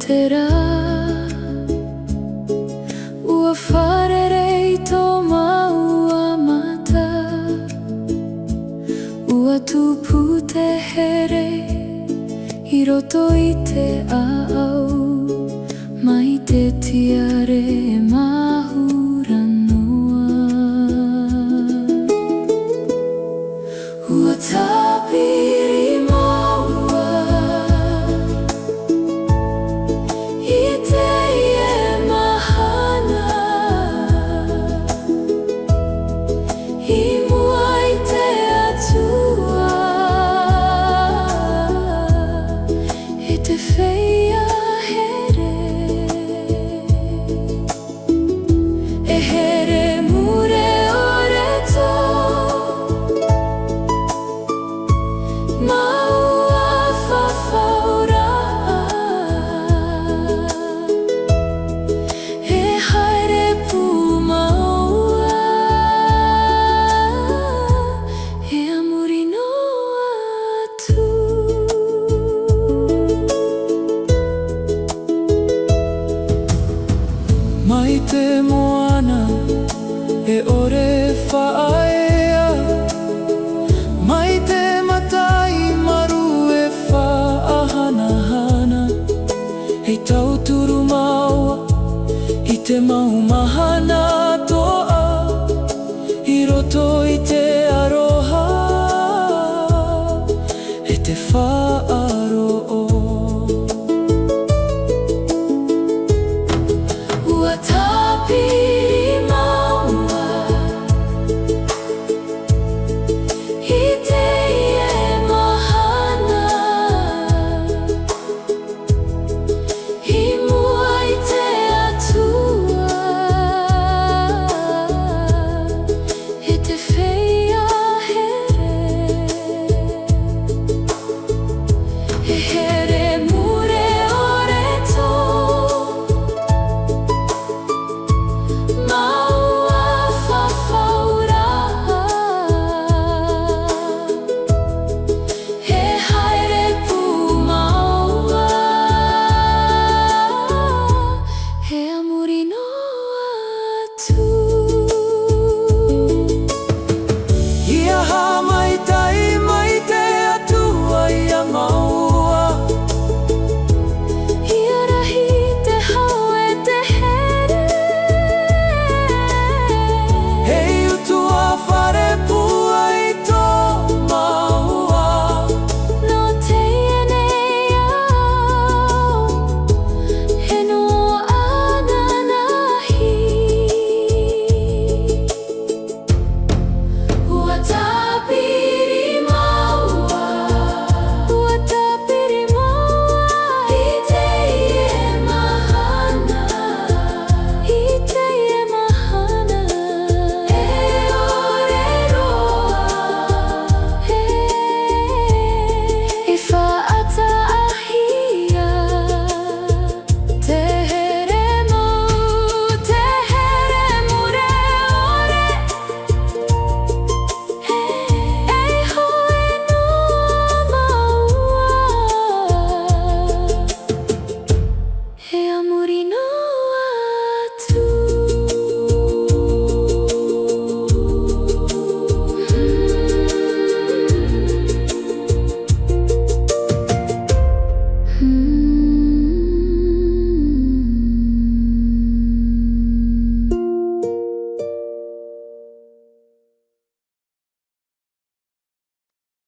te rā. Ua wharerei tō maua mata, ua tupu te here i roto i te ā'au, mai te tiare mahura noa. Ua tapiri maua i te ie mahana, i mua i te ato'a, e te whea here. E here mure ore tō Māua fafaura'a, e haere pū maua, e amuri noa atu. Mai te moana e ore whaea, mai te matai maru e whaahanahana, hei tauturu maua i te mau